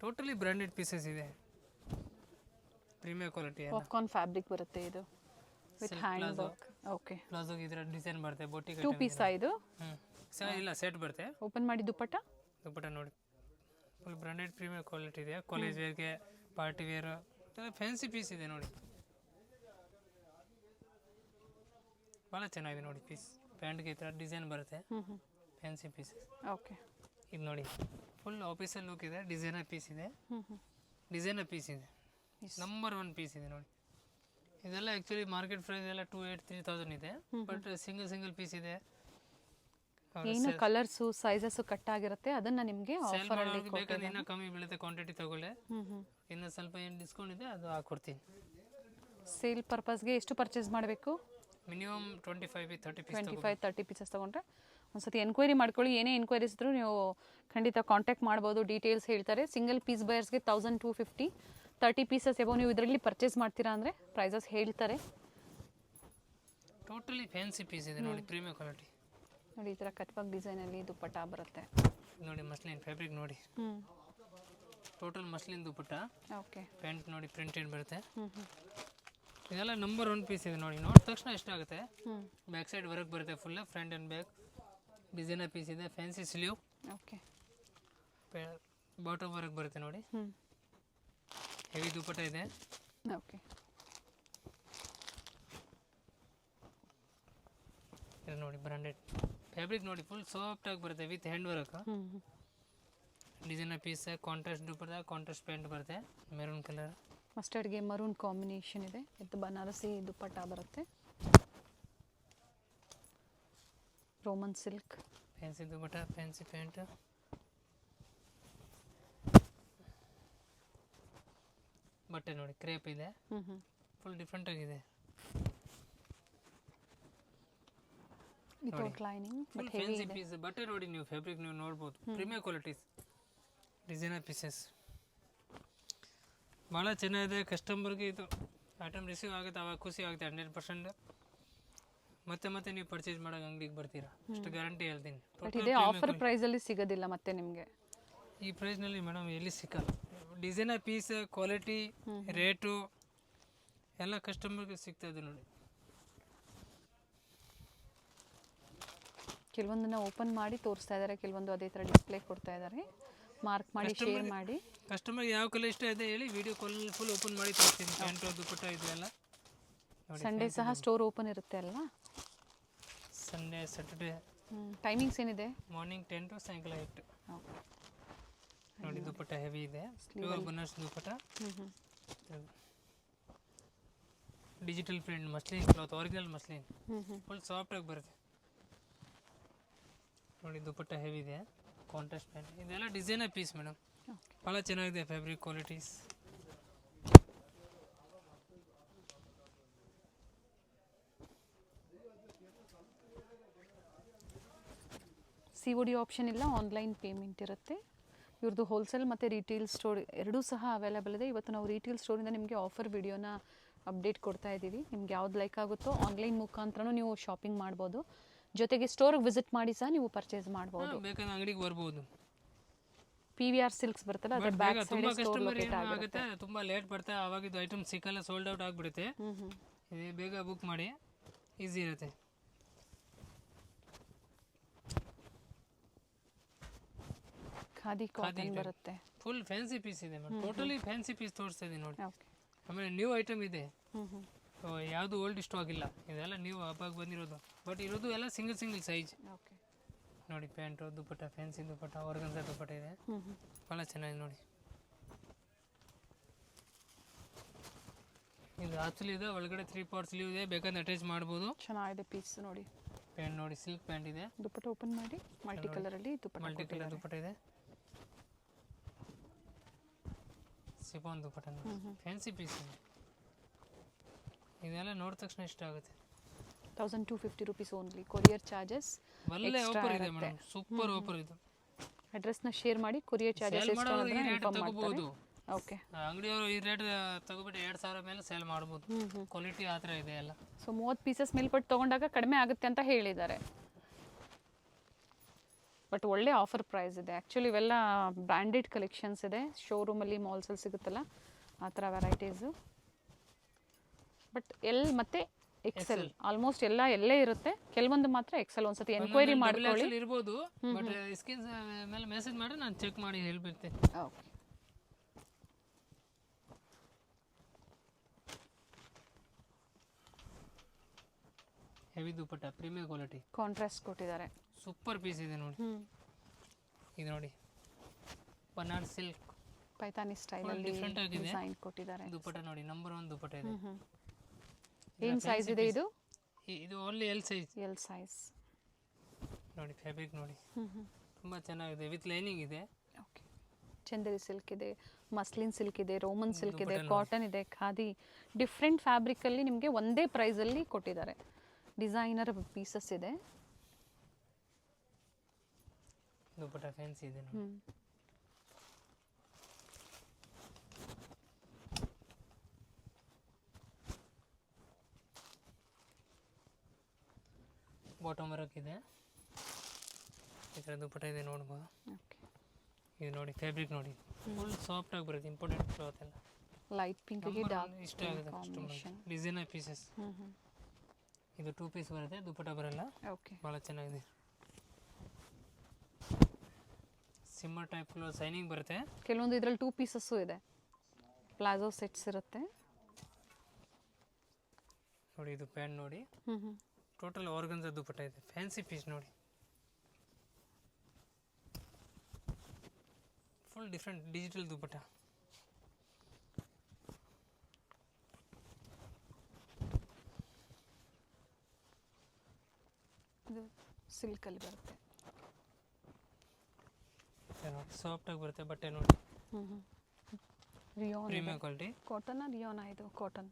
ಟೋಟಲಿ ಬ್ರ್ಯಾಂಡೆಡ್ ಪೀಸಸ್ ಇದೆ, ಪ್ರೀಮಿಯರ್ ಕ್ವಾಲಿಟಿ. ಪಾಪ್ಕಾರ್ನ್ ಫ್ಯಾಬ್ರಿಕ್ ಬರುತ್ತೆ ಇದು ವಿತ್ ಹ್ಯಾಂಡ್ ವರ್ಕ್. ಓಕೆ, ಪ್ಲಾಜೋಗೆ ಇದರ ಡಿಸೈನ್ ಬರುತ್ತೆ, ಬೋಟಿಗೆ 2 ಪೀಸ್ ಇದು. ಇಲ್ಲ ಸೆಟ್ ಬರುತ್ತೆ. ಓಪನ್ ಮಾಡಿ ದುಪ್ಪಟ್ಟ ನೋಡಿ, ಫುಲ್ ಬ್ರ್ಯಾಂಡೆಡ್ ಪ್ರೀಮಿಯರ್ ಕ್ವಾಲಿಟಿ ಇದೆ. ಕಾಲೇಜ್ ವೇರ್ಗೆ, ಪಾರ್ಟಿ ವೇರ್, ಫ್ಯಾನ್ಸಿ ಪೀಸ್ ಇದೆ ನೋಡಿ, ಭಾಳ ಚೆನ್ನಾಗಿದೆ ನೋಡಿ ಪೀಸ್. ಪ್ಯಾಂಟ್ಗೆ ಈ ಥರ ಡಿಸೈನ್ ಬರುತ್ತೆ, ಫ್ಯಾನ್ಸಿ ಪೀಸ್. ಓಕೆ, ಇದು ನೋಡಿ ಫುಲ್ ಆಫೀಸಲ್ ಲುಕ್ ಇದೆ, ಡಿಸೈನರ್ ಪೀಸ್ ಇದೆ. ಡಿಸೈನರ್ ಪೀಸ್ ಇದೆ, ನಂಬರ್ 1 ಪೀಸ್ ಇದೆ ನೋಡಿ. ಇದೆಲ್ಲ ಆ್ಯಕ್ಚುಲಿ ಮಾರ್ಕೆಟ್ ಪ್ರೈಸ್ ಎಲ್ಲ 2,800-3,000 ಇದೆ, ಬಟ್ ಸಿಂಗಲ್ ಪೀಸ್ ಇದೆ. ಏನು ಕಲರ್ಸು ಸೈಜಸ್ಸು ಕಟ್ ಆಗಿರುತ್ತೆ, ಅದನ್ನ ನಿಮಗೆ ಸೇಲ್ ಆಫರ್ ಅಲ್ಲಿ ಮಾಡೋರಿಗೆ ಬೇಕಾದ್ರೆ ಇನ್ನೂ ಕಮ್ಮಿ ಬೀಳುತ್ತೆ, ಕ್ವಾಂಟಿಟಿ ತಗೊಳ್ಳಿ. ಇನ್ನು ಸ್ವಲ್ಪ ಏನು ಡಿಸ್ಕೌಂಟ್ ಇದೆ ಅದು ಹಾಕ್ಕೊಡ್ತೀನಿ. ಸೇಲ್ ಪರ್ಪಸ್ಗೆ ಎಷ್ಟು ಪರ್ಚೇಸ್ ಮಾಡಬೇಕು? ಮಿನಿಮಮ್ 25-30 ಪೀಸ್ 25-30 ಪೀಸಸ್ ತೊಗೊಂಡ್ರೆ ಒಂದ್ಸತಿ ಎನ್ಕ್ವೈರಿ ಮಾಡ್ಕೊಳ್ಳಿ. ಏನೇ ಎನ್ಕ್ವೈರೀಸ್ ಇದ್ದರೂ ನೀವು ಖಂಡಿತ ಕಾಂಟ್ಯಾಕ್ಟ್ ಮಾಡ್ಬೋದು, ಡೀಟೇಲ್ಸ್ ಹೇಳ್ತಾರೆ. ಸಿಂಗಲ್ ಪೀಸ್ ಬಯರ್ಸ್ಗೆ 1250, 30 ಪೀಸಸ್ ಎಬೋ ನೀವು ಇದರಲ್ಲಿ ಪರ್ಚೇಸ್ ಮಾಡ್ತೀರಾ ಅಂದರೆ ಪ್ರೈಸಸ್ ಹೇಳ್ತಾರೆ. ಟೋಟಲಿ ಫ್ಯಾನ್ಸಿ ಪೀಸ್ ಇದೆ ನೋಡಿ, ಪ್ರೀಮಿಯರ್ ಕ್ವಾಲಿಟಿ. ನೋಡಿ ಈ ಥರ ಕಟ್ವರ್ಕ್ ಡಿಸೈನಲ್ಲಿ ದುಪ್ಪಟ್ಟ ಬರುತ್ತೆ ನೋಡಿ. ಮಸ್ಲಿನ್ ಫ್ಯಾಬ್ರಿಕ್ ನೋಡಿ, ಟೋಟಲ್ ಮಸ್ಲಿನ್ ದುಪ್ಪಟ್ಟ. ಓಕೆ, ಪ್ಯಾಂಟ್ ನೋಡಿ ಪ್ರಿಂಟೆಡ್ ಬರುತ್ತೆ. ಇದೆಲ್ಲ ನಂಬರ್ 1 ಪೀಸ್ ಇದೆ ನೋಡಿ. ನೋಡಿದ ತಕ್ಷಣ ಎಷ್ಟಾಗುತ್ತೆ. ಬ್ಯಾಕ್ ಸೈಡ್ ವರ್ಕ್ ಬರುತ್ತೆ full, front and back designer piece ಇದೆ. Fancy sleeve, okay, bottom work ಬರುತ್ತೆ ನೋಡಿ. ಹೆವಿ ದುಪ್ಪಟ್ಟ ಇದೆ. ಓಕೆ, ಇದು ನೋಡಿ ಬ್ರಾಂಡೆಡ್ ಫ್ಯಾಬ್ರಿಕ್ ನೋಡಿ, ಫುಲ್ ಸಾಫ್ಟ್ ಆಗಿ ಬರುತ್ತೆ with hand work. Designer piece, contrast dupatta, contrast pant ಬರುತ್ತೆ, ಮೆರೂನ್ ಕಲರ್. ಮಸ್ಟರ್ಡ್ಗೆ ಮರೂನ್ ಕಾಂಬಿನೇಷನ್ ಇದೆ. ಇದು ಬನಾರಸಿ ದುಪ್ಪಟ್ಟ ಬರುತ್ತೆ, Roman silk, fancy dupatta, fancy pant. ಬಟ್ಟೆ ನೋಡಿ ಕ್ರೇಪ್ ಇದೆ, ಫುಲ್ ಡಿಫ್ರೆಂಟ್ ಆಗಿದೆ. Without lining but heavy fancy ಇದೆ. ಪೀಸ್ ಬಟ್ಟೆ ನೋಡಿ, ನೀವು ಫ್ಯಾಬ್ರಿಕ್ ನೀವು ನೋಡ್ಬೋದು, ಪ್ರೀಮಿಯರ್ ಕ್ವಾಲಿಟೀಸ್, ಡಿಸೈನರ್ ಪೀಸಸ್ ಭಾಳ ಚೆನ್ನಾಗಿದೆ. ಕಸ್ಟಮರ್ಗೆ ಇದು ಐಟಮ್ ರಿಸೀವ್ ಆಗುತ್ತೆ, ಅವಾಗ ಖುಷಿ ಆಗುತ್ತೆ 100%. ಮತ್ತೆ ನೀವು ಪರ್ಚೇಸ್ ಮಾಡೋಕೆ ಅಂಗಡಿಗೆ ಬರ್ತೀರಾ, ಅಷ್ಟು ಗ್ಯಾರಂಟಿ ಹೇಳ್ತೀನಿ. ಬಟ್ ಇದೇ ಆಫರ್ ಪ್ರೈಸಲ್ಲಿ ಸಿಗೋದಿಲ್ಲ ಮತ್ತೆ ನಿಮಗೆ ಈ ಪ್ರೈಸ್ನಲ್ಲಿ ಮೇಡಮ್ ಎಲ್ಲಿ ಸಿಕ್ಕಲ್ಲ. ಡಿಸೈನರ್ ಪೀಸ್, ಕ್ವಾಲಿಟಿ, ರೇಟು ಎಲ್ಲ ಕಸ್ಟಮರ್ಗೆ ಸಿಗ್ತಾಯಿದೆ ನೋಡಿ. ಕೆಲವೊಂದನ್ನ ಓಪನ್ ಮಾಡಿ ತೋರಿಸ್ತಾ ಇದ್ದಾರೆ, ಕೆಲವೊಂದು ಅದೇ ಥರ ಡಿಸ್ಪ್ಲೇ ಕೊಡ್ತಾ ಇದ್ದಾರೆ. ಮಾರ್ಕ್ ಮಾಡಿ ಶೇರ್ ಮಾಡಿ. ಕಸ್ಟಮರ್ಗೆ ಯಾವ ಕಲರ್ ಇಷ್ಟ ಇದೆ ಹೇಳಿ, ವಿಡಿಯೋ ಕಾಲ್ ಫುಲ್ ಓಪನ್ ಮಾಡಿ ತೋರಿಸ್ತೀನಿ. ಪ್ಯಾಂಟು ದುಪ್ಪಟ್ಟ ಇದೆಲ್ಲ. ಸಂಡೇ ಸಹ ಸ್ಟೋರ್ ಓಪನ್ ಇರುತ್ತೆ ಅಲ್ವಾ? Sunday Saturday. ಟೈಮಿಂಗ್ಸ್ ಏನಿದೆ? ಮಾರ್ನಿಂಗ್ 10 to ಸಾಯಂಕಾಲ 8. ನೋಡಿ ದುಪ್ಪಟ್ಟ ಹೆವಿ ಇದೆ, pure Banaras dupatta. Digital print muslin cloth, original muslin, full soft ಆಗಿ ಬರುತ್ತೆ ನೋಡಿ. ದುಪ್ಪಟ್ಟ ಹೆವಿ ಇದೆ, ಕಾಂಟ್ರಾಸ್ಟ್ ಪ್ಯಾಂಟ್. ಇದೆಲ್ಲ ಡಿಸೈನರ್ ಪೀಸ್ ಮೇಡಮ್, ಭಾಳ ಚೆನ್ನಾಗಿದೆ ಫ್ಯಾಬ್ರಿಕ್ ಕ್ವಾಲಿಟೀಸ್. COD ಆಪ್ಷನ್ ಇಲ್ಲ, ಆನ್ಲೈನ್ ಪೇಮೆಂಟ್ ಇರುತ್ತೆ. ಇವ್ರದ್ದು ಹೋಲ್ಸೇಲ್ ಮತ್ತು ರಿಟೇಲ್ ಸ್ಟೋರ್ ಎರಡೂ ಸಹ ಅವೈಲೇಬಲ್ ಇದೆ. ಇವತ್ತು ನಾವು ರಿಟೇಲ್ ಸ್ಟೋರಿಂದ ನಿಮಗೆ ಆಫರ್ ವಿಡಿಯೋನ ಅಪ್ಡೇಟ್ ಕೊಡ್ತಾ ಇದ್ದೀವಿ. ನಿಮ್ಗೆ ಯಾವ್ದು ಲೈಕ್ ಆಗುತ್ತೋ ಆನ್ಲೈನ್ ಮುಖಾಂತರನೂ ನೀವು ಶಾಪಿಂಗ್ ಮಾಡ್ಬೋದು, ಜೊತೆಗೆ ಸ್ಟೋರ್ಗೆ ವಿಸಿಟ್ ಮಾಡಿ ಸಹ ನೀವು ಪರ್ಚೇಸ್ ಮಾಡ್ಬೋದು. ಬೇಕಾದ್ರೆ ಅಂಗಡಿಗೆ ಬರ್ಬೋದು. PVR ಸಿಲ್ಕ್ಸ್ ಬರ್ತಲ್ಲ, ಅದ್ರ ಬ್ಯಾಕ್ ಸೈಡ್ ತುಂಬಾ ಸ್ಟೋರ್ ಕಸ್ಟಮರ್ ಲೊಕೇಟ್ ಆಗುತ್ತೆ, ಆಗುತ್ತೆ. ತುಂಬಾ ಲೇಟ್ ಬರ್ತಾ ಅವಾಗ ಇದು ಐಟಮ್ ಸಿಕ್ಕಲ್ಲ, ಸೋಲ್ಡ್ ಔಟ್ ಆಗಿಬಿಡುತ್ತೆ. ಇದು ಬೇಗ ಬುಕ್ ಮಾಡಿ, ಈಸಿ ಇರುತ್ತೆ. ಖಾದಿ ಕಾಟನ್ ಬರುತ್ತೆ, ಫುಲ್ ಫ್ಯಾನ್ಸಿ ಪೀಸ್ ಇದೆ ಮೇಡಮ್. ಟೋಟಲಿ ಫ್ಯಾನ್ಸಿ ಪೀಸ್ ತೋರಿಸ್ತಾ ಇದೀನಿ ನೋಡಿ. ಓಕೆ, ಆಮೇಲೆ ನ್ಯೂ ಐಟಮ್ ಇದೆ, ಯಾವುದು ಓಲ್ಡ್ ಸ್ಟಾಕ್ ಇಲ್ಲ, ಇದೆಲ್ಲ ನ್ಯೂ ಹಬ್ಬ ಬಂದಿರೋದು. ಬಟ್ ಇರೋದು ಎಲ್ಲ ಸಿಂಗಲ್ ಸೈಜ್. ಓಕೆ, ನೋಡಿ ಪ್ಯಾಂಟು ದುಪ್ಪಟ್ಟ, ಫ್ಯಾನ್ಸಿ ದುಪ್ಪಟ್ಟ, ಆರ್ಗನ್ಸಾ ದುಪ್ಪಟ್ಟ ಇದೆ, ಭಾಳ ಚೆನ್ನಾಗಿದೆ ನೋಡಿ. ಇದು ಆಕ್ಚುಲಿ ಇದೆ, ಒಳಗಡೆ 3 part ಸ್ಲೀವ್ ಇದೆ, ಬೇಕಾದ್ರೆ ಅಟ್ಯಾಚ್ ಮಾಡ್ಬೋದು. ಚೆನ್ನಾಗಿದೆ ಪೀಸ್ ನೋಡಿ. ಪ್ಯಾಂಟ್ ನೋಡಿ, ಸಿಲ್ಕ್ ಪ್ಯಾಂಟ್ ಇದೆ, ದುಪ್ಪಟ್ಟ ಓಪನ್ ಮಾಡಿ, ಮಲ್ಟಿ ಕಲರಲ್ಲಿ ದುಪ್ಪಟ್ಟ ಮಲ್ಟಿ ಕಲರ್ ದುಪ್ಪಟ್ಟ ಇದೆ, ಸಿಫಾನ್ ದುಪ್ಪಟ್ಟ, ಫ್ಯಾನ್ಸಿ ಪೀಸ್ ಇದೆ. ಇದೆಲ್ಲ ನೋಡಿದ ತಕ್ಷಣ ಇಷ್ಟ ಆಗುತ್ತೆ. 1250 rupees ಓನ್ಲಿ. ಕೊರಿಯರ್ ಚಾರ್ಜಸ್ ಒಳ್ಳೆ ಆಫರ್ ಇದೆ ಮೇಡಮ್, ಸೂಪರ್ ಆಫರ್ ಇದು. ಅಡ್ರೆಸ್ನ ಶೇರ್ ಮಾಡಿ, ಕೊರಿಯರ್ ಚಾರ್ಜಸ್ ಎಷ್ಟು ಅನ್ನೋದನ್ನ ಇನ್ಫಾರ್ಮ್ ಮಾಡ್ತಾರೆ. ಓಕೆ. ಅಂಗಡಿಯವರು ಈ ರೇಟ್ ತಗೋಬಿಟ್ಟು 2,000 ಮೇಲೆ ಸೇಲ್ ಮಾಡ್ಬೋದು. ಕ್ವಾಲಿಟಿ ಆ ಥರ ಇದೆ ಎಲ್ಲ. ಸೊ 30 ಪೀಸಸ್ ಮೇಲ್ಪಟ್ಟು ತೊಗೊಂಡಾಗ ಕಡಿಮೆ ಆಗುತ್ತೆ ಅಂತ ಹೇಳಿದ್ದಾರೆ. ಬಟ್ ಒಳ್ಳೆ ಆಫರ್ ಪ್ರೈಸ್ ಇದೆ ಆ್ಯಕ್ಚುಲಿ. ಇವೆಲ್ಲ ಬ್ರ್ಯಾಂಡೆಡ್ ಕಲೆಕ್ಷನ್ಸ್ ಇದೆ, ಶೋರೂಮಲ್ಲಿ ಮಾಲ್ಸಲ್ಲಿ ಸಿಗುತ್ತಲ್ಲ ಆ ಥರ ವೆರೈಟೀಸು. ಬಟ್ ಎಲ್ ಮತ್ತು ಎಕ್ಸೆಲ್ ಆಲ್ಮೋಸ್ಟ್ ಎಲ್ಲೇ ಇರುತ್ತೆ, ಕೆಲವೊಂದು ಮಾತ್ರ ಎಕ್ಸೆಲ್. ಒಂದ್ಸತಿ ಎನ್ಕ್ವೈರಿ ಮಾಡ್ಕೊಳ್ಳಿ. ಇರ್ಬೋದು, ಬಟ್ ಸ್ಕಿನ್ ಮೇಲೆ ಮೆಸೇಜ್ ಮಾಡಿ ನಾನು ಚೆಕ್ ಮಾಡಿ ಹೇಳ್ಬಿಡ್ತೇನೆ. ಓಕೆ. ಹೆವಿ ದುಪ್ಪಟ್ಟ ಪ್ರೀಮಿಯಂ ಕ್ವಾಲಿಟಿ, ಕಾಂಟ್ರಾಸ್ಟ್ ಕೊಟ್ಟಿದ್ದಾರೆ. ಸೂಪರ್ ಪೀಸ್ ಇದೆ ನೋಡಿ. ಇದು ನೋಡಿ ಬನಾರಸ್ ಸಿಲ್ಕ್ ಪೈತಾನಿ ಸ್ಟೈಲಲ್ಲಿ ಡಿಫ್ರೆಂಟ್ ಆಗಿದೆ. ಡಿಸೈನ್ ಕೊಟ್ಟಿದ್ದಾರೆ. ದುಪ್ಪಟ್ಟ ನೋಡಿ, ನಂಬರ್ 1 ದುಪ್ಪಟ್ಟ ಇದೆ. ಏನು ಸೈಜ್ ಇದೆ ಇದು? ಇದು only L size. L size ನೋಡಿ. ಫ್ಯಾಬ್ರಿಕ್ ನೋಡಿ, ತುಂಬ ಚೆನ್ನಾಗಿದೆ, ವಿತ್ ಲೈನಿಂಗ್ ಇದೆ. ಓಕೆ. ಚಂದೇರಿ ಸಿಲ್ಕ್ ಇದೆ, ಮಸ್ಲಿನ್ ಸಿಲ್ಕ್ ಇದೆ, ರೋಮನ್ ಸಿಲ್ಕ್ ಇದೆ, ಕಾಟನ್ ಇದೆ, ಖಾದಿ. ಡಿಫ್ರೆಂಟ್ ಫ್ಯಾಬ್ರಿಕಲ್ಲಿ ನಿಮಗೆ ಒಂದೇ ಪ್ರೈಸಲ್ಲಿ ಕೊಟ್ಟಿದ್ದಾರೆ. ಡಿಸೈನರ್ ಪೀಸಸ್ ಇದೆ. ದುಪ್ಪಟ್ಟ ಫ್ಯಾನ್ಸಿ ಇದೆ ನೋಡಿ. ಬಾಟಮ್ ವರ್ಕ್ ಇದೆ, ಈ ಥರ ದುಪ್ಪಟ್ಟ ಇದೆ ನೋಡ್ಬೋದು. ಓಕೆ. ಇದು ನೋಡಿ ಫ್ಯಾಬ್ರಿಕ್ ನೋಡಿ, ಫುಲ್ ಸಾಫ್ಟ್ ಆಗಿ ಬರುತ್ತೆ. ಇಂಪಾರ್ಟೆಂಟ್ ಕ್ಲಾತ್ ಎಲ್ಲ. ಲೈಟ್ ಪಿಂಕ್ಗೆ ಡಾರ್ಕ್ ಇಷ್ಟ ಆಗುತ್ತೆ ಕಸ್ಟಮರ್. Designer pieces. ಇದು 2 ಪೀಸ್ ಬರುತ್ತೆ, ದುಪ್ಪಟ್ಟ ಬರಲ್ಲ. ಓಕೆ. ಭಾಳ ಚೆನ್ನಾಗಿದೆ. ಸಿಮ್ಮರ್ ಟೈಪ್ ಕ್ಲೋತ್ ಸೈನಿಂಗ್ ಬರುತ್ತೆ. ಕೆಲವೊಂದು ಇದರಲ್ಲಿ 2 ಪೀಸಸ್ಸು ಇದೆ. ಪ್ಲಾಜೋ ಸೆಟ್ಸ್ ಇರುತ್ತೆ ನೋಡಿ. ಇದು ಪ್ಯಾಂಟ್ ನೋಡಿ, ಟೋಟಲ್ ಆರ್ಗನ್ಸ ದುಪ್ಪಟ್ಟ ಇದೆ. ಫ್ಯಾನ್ಸಿ ಪೀಸ್ ನೋಡಿ, ಫುಲ್ ಡಿಫ್ರೆಂಟ್ ಡಿಜಿಟಲ್ ದುಪ್ಪಟ್ಟ. ಇದು ಸಿಲ್ಕಲ್ಲಿ ಬರುತ್ತೆ. ಸಾಫ್ಟ್ ಆಗಿ ಬರುತ್ತೆ ಬಟ್ಟೆ ನೋಡಿ. Rayon premium quality. ಕಾಟನ್ ರಿಯೋನಾ? ಇದು ಕಾಟನ್.